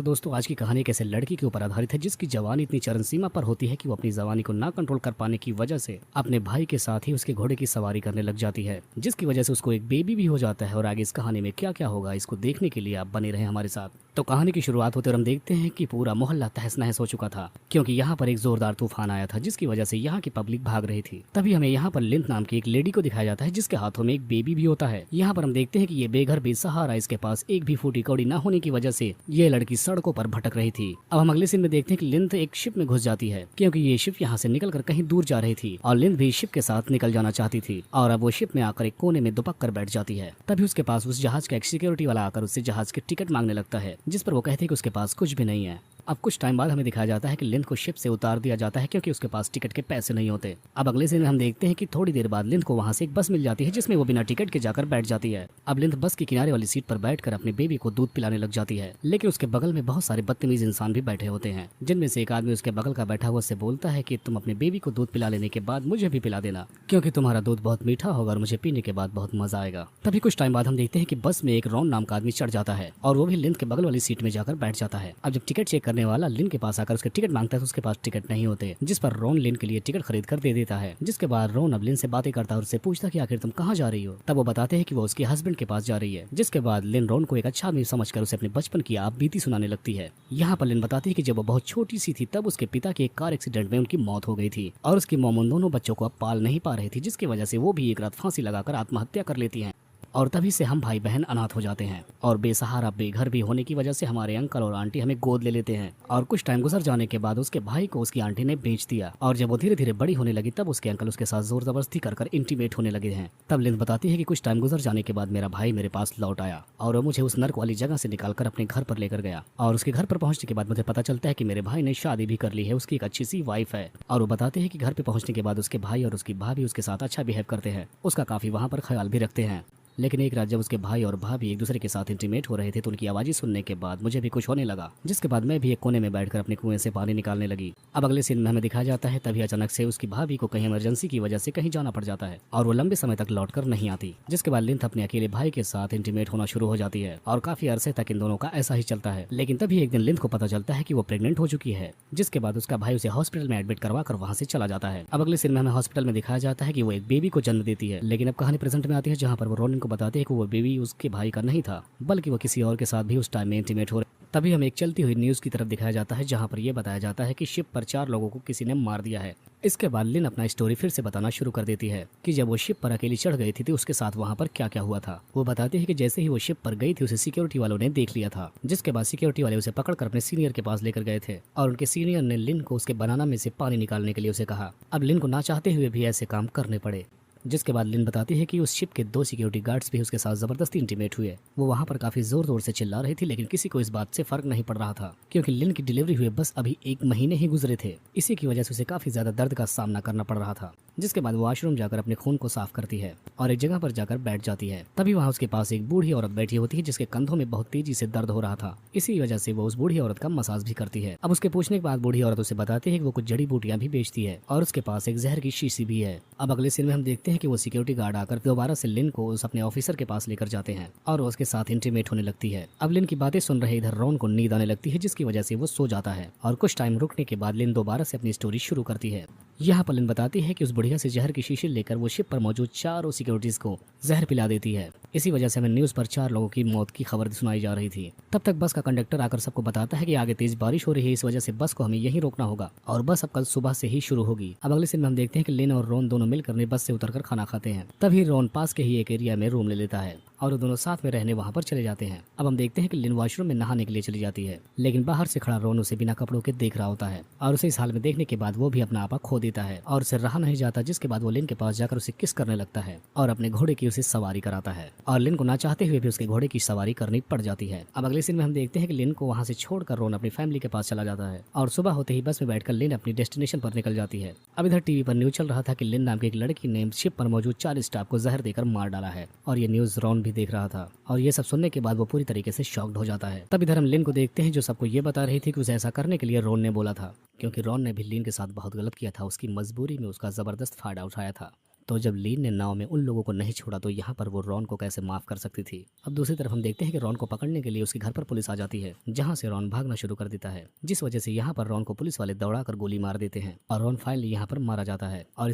तो दोस्तों आज की कहानी एक ऐसे लड़की के ऊपर आधारित है जिसकी जवानी इतनी चरम सीमा पर होती है कि वो अपनी जवानी को ना कंट्रोल कर पाने की वजह से अपने भाई के साथ ही उसके घोड़े की सवारी करने लग जाती है, जिसकी वजह से उसको एक बेबी भी हो जाता है। और आगे इस कहानी में क्या क्या होगा इसको देखने के लिए आप बने रहे हमारे साथ। तो कहानी की शुरुआत होते और हम देखते हैं कि पूरा मोहल्ला तहस नहस हो चुका था, क्योंकि यहाँ पर एक जोरदार तूफान आया था जिसकी वजह से यहाँ की पब्लिक भाग रही थी। तभी हमें यहाँ पर लिंथ नाम की एक लेडी को दिखाया जाता है जिसके हाथों में एक बेबी भी होता है। यहाँ पर हम देखते हैं कि ये बेघर बेसहारा, इसके पास एक भी फूटी कौड़ी न होने की वजह से ये लड़की सड़कों पर भटक रही थी। अब हम अगले सीन में देखते हैं कि लिंथ एक शिप में घुस जाती है, क्योंकि ये शिप यहाँ से निकलकर कहीं दूर जा रही थी और लिंथ भी शिप के साथ निकल जाना चाहती थी। और अब वो शिप में आकर एक कोने में दुबक कर बैठ जाती है। तभी उसके पास उस जहाज का एक सिक्योरिटी वाला आकर उससे जहाज की टिकट मांगने लगता है, जिस पर वो कहते हैं कि उसके पास कुछ भी नहीं है। अब कुछ टाइम बाद हमें दिखाया जाता है कि लिंथ को शिप से उतार दिया जाता है, क्योंकि उसके पास टिकट के पैसे नहीं होते। अब अगले सीन में हम देखते हैं कि थोड़ी देर बाद लिंथ को वहां से एक बस मिल जाती है जिसमें वो बिना टिकट के जाकर बैठ जाती है। अब लिंथ बस के किनारे वाली सीट पर बैठकर अपने बेबी को दूध पिलाने लग जाती है, लेकिन उसके बगल में बहुत सारे बदतमीज इंसान भी बैठे होते हैं, जिनमें से एक आदमी उसके बगल का बैठा हुआ उससे बोलता है कि तुम अपने बेबी को दूध पिला लेने के बाद मुझे भी पिला देना, क्योंकि तुम्हारा दूध बहुत मीठा होगा और मुझे पीने के बाद बहुत मजा आएगा। तभी कुछ टाइम बाद हम देखते हैं कि बस में एक रॉन नाम का आदमी चढ़ जाता है और वो भी लिंथ के बगल वाली सीट में जाकर बैठ जाता है। अब जब टिकट चेक करने वाला लिंथ के पास आकर उसके टिकट मांगता है तो उसके पास टिकट नहीं होते, जिस पर रॉन लिन के लिए टिकट खरीद कर दे देता है। जिसके बाद रॉन अब लिन से बातें करता है और उससे पूछता है कि आखिर तुम कहाँ जा रही हो। तब वो बताते हैं कि वो उसके हस्बैंड के पास जा रही है। जिसके बाद लिन रॉन को एक अच्छा आदमी समझकर उसे अपने बचपन की आप बीती सुनाने लगती है। यहाँ पर लिन बताती है कि जब वो बहुत छोटी सी थी तब उसके पिता की एक कार एक्सीडेंट में उनकी मौत हो गई थी और उसकी मॉम उन दोनों बच्चों को अब पाल नहीं पा रही थी, जिसकी वजह से वो भी एक रात फांसी लगाकर आत्महत्या कर लेती है। और तभी से हम भाई बहन अनाथ हो जाते हैं और बेसहारा बेघर भी होने की वजह से हमारे अंकल और आंटी हमें गोद ले लेते हैं। और कुछ टाइम गुजर जाने के बाद उसके भाई को उसकी आंटी ने बेच दिया और जब वो धीरे धीरे बड़ी होने लगी तब उसके अंकल उसके साथ जोर जबरदस्ती कर इंटीमेट होने लगे हैं। तब लिंथ बताती है कि कुछ टाइम गुजर जाने के बाद मेरा भाई मेरे पास लौट आया और वो मुझे उस नर्क वाली जगह से निकालकर अपने घर पर लेकर गया। और उसके घर पर पहुंचने के बाद मुझे पता चलता है कि मेरे भाई ने शादी भी कर ली है, उसकी एक अच्छी सी वाइफ है। और वो बताते हैं कि घर पे पहुंचने के बाद उसके भाई और उसकी भाभी उसके साथ अच्छा बिहेव करते हैं, उसका काफी वहाँ पर ख्याल भी रखते हैं। लेकिन एक रात जब उसके भाई और भाभी एक दूसरे के साथ इंटीमेट हो रहे थे तो उनकी आवाज़ें सुनने के बाद मुझे भी कुछ होने लगा, जिसके बाद मैं भी एक कोने में बैठकर अपने कुएं से पानी निकालने लगी। अब अगले सीन में हमें दिखाया जाता है तभी अचानक से उसकी भाभी को कहीं इमरजेंसी की वजह से कहीं जाना पड़ जाता है और वो लंबे समय तक लौटकर नहीं आती। जिसके बाद लिंथ अपने अकेले भाई के साथ इंटीमेट होना शुरू हो जाती है और काफी अरसे तक इन दोनों का ऐसा ही चलता है। लेकिन तभी एक दिन लिंथ को पता चलता है कि वो प्रेग्नेंट हो चुकी है, जिसके बाद उसका भाई उसे हॉस्पिटल में एडमिट करवा कर वहाँ से चला जाता है। अब अगले सीन में हमें हॉस्पिटल में दिखाया जाता है कि वो एक बेबी को जन्म देती है। लेकिन अब कहानी प्रेजेंट में आती है जहाँ पर वो रोनिन को बताते हैं कि वो बेबी उसके भाई का नहीं था, बल्कि वो किसी और के साथ भी उस टाइम में इंटीमेट हो रहे। तभी हमें एक चलती हुई न्यूज की तरफ दिखाया जाता है जहां पर यह बताया जाता है कि शिप पर 4 लोगों को किसी ने मार दिया है। इसके बाद लिन अपना स्टोरी फिर से बताना शुरू कर देती है कि जब वो शिप पर अकेली चढ़ गई थी तो उसके साथ वहां पर क्या क्या हुआ था। वो बताती है कि जैसे ही वो शिप पर गई थी उसे सिक्योरिटी वालों ने देख लिया था, जिसके बाद सिक्योरिटी वाले उसे पकड़कर अपने सीनियर के पास लेकर गए थे और उनके सीनियर ने लिन को उसके बनाना में से पानी निकालने के लिए उसे कहा। अब लिन को ना चाहते हुए भी ऐसे काम करने पड़े। जिसके बाद लिन बताती है कि उस शिप के 2 सिक्योरिटी गार्ड्स भी उसके साथ जबरदस्ती इंटीमेट हुए। वो वहाँ पर काफी जोर जोर से चिल्ला रही थी, लेकिन किसी को इस बात से फर्क नहीं पड़ रहा था, क्योंकि लिन की डिलीवरी हुए बस अभी 1 महीने ही गुजरे थे। इसी की वजह से उसे काफी ज्यादा दर्द का सामना करना पड़ रहा था। जिसके बाद वो वॉशरूम जाकर अपने खून को साफ करती है और एक जगह पर जाकर बैठ जाती है। तभी वहाँ उसके पास एक बूढ़ी औरत बैठी होती है जिसके कंधों में बहुत तेजी से दर्द हो रहा था। इसी वजह से वो उस बूढ़ी औरत का मसाज भी करती है। अब उसके पूछने के बाद बूढ़ी औरत उसे बताती है कि वो कुछ जड़ी बूटियां भी बेचती है और उसके पास एक जहर की शीशी भी है। अब अगले सीन में हम देखते हैं कि वो सिक्योरिटी गार्ड आकर दोबारा से लिन को उस अपने ऑफिसर के पास लेकर जाते हैं और उसके साथ इंटीमेट होने लगती है। अब लिन की बातें सुन रहे इधर रॉन को नींद आने लगती है, जिसकी वजह से वो सो जाता है और कुछ टाइम रुकने के बाद लिन दोबारा से अपनी स्टोरी शुरू करती है। यहाँ पर लिन बताती है कि उस बुढ़िया से जहर की शीशी लेकर वो शिप पर मौजूद 4 सिक्योरिटीज को जहर पिला देती है। इसी वजह से हमें न्यूज पर 4 लोगों की मौत की खबर सुनाई जा रही थी। तब तक बस का कंडक्टर आकर सबको बताता है कि आगे तेज बारिश हो रही है, इस वजह से बस को हमें यहीं रोकना होगा और बस अब कल सुबह से ही शुरू होगी। अब अगले सीन में हम देखते हैं कि लिन और रॉन दोनों मिलकर बस से उतरकर खाना खाते हैं। तभी रॉन पास के ही एक एरिया में रूम ले लेता है और वो दोनों साथ में रहने वहाँ पर चले जाते हैं। अब हम देखते हैं कि लिन वॉशरूम में नहाने के लिए चली जाती है, लेकिन बाहर से खड़ा रॉन उसे बिना कपड़ों के देख रहा होता है और उसे इस हाल में देखने के बाद वो भी अपना आपा खो देता है और उसे रहा नहीं जाता। जिसके बाद वो लिन के पास जाकर उसे किस करने लगता है और अपने घोड़े की उसे सवारी कराता है और लिन को ना चाहते हुए भी उसके घोड़े की सवारी करनी पड़ जाती है। अब अगले सीन में हम देखते हैं कि लिन को वहाँ से छोड़कर रॉन अपनी फैमिली के पास चला जाता है और सुबह होते ही बस में बैठकर लिन अपनी डेस्टिनेशन पर निकल जाती है। अब इधर टीवी पर न्यूज चल रहा था कि लिन नाम की एक लड़की ने शिप पर मौजूद 4 स्टाफ को जहर देकर मार डाला है और ये न्यूज रॉन भी देख रहा था और ये सब सुनने के बाद वो पूरी तरीके से शॉक्ड हो जाता है। तब इधर हम लिन को देखते हैं जो सबको ये बता रही थी कि उसे ऐसा करने के लिए रॉन ने बोला था, क्योंकि रॉन ने भी लिन के साथ बहुत गलत किया था, उसकी मजबूरी में उसका जबरदस्त फायदा उठाया था। तो जब लीन ने नाव में उन लोगों को नहीं छोड़ा तो यहाँ पर वो रॉन को कैसे माफ कर सकती थी। अब दूसरी तरफ हम देखते हैं कि रॉन को पकड़ने के लिए उसके घर पर पुलिस आ जाती है, जहाँ से रॉन भागना शुरू कर देता है, जिस वजह से यहाँ पर रॉन को पुलिस वाले दौड़ा कर गोली मार देते हैं और रॉन फाइनली यहाँ पर मारा जाता है। और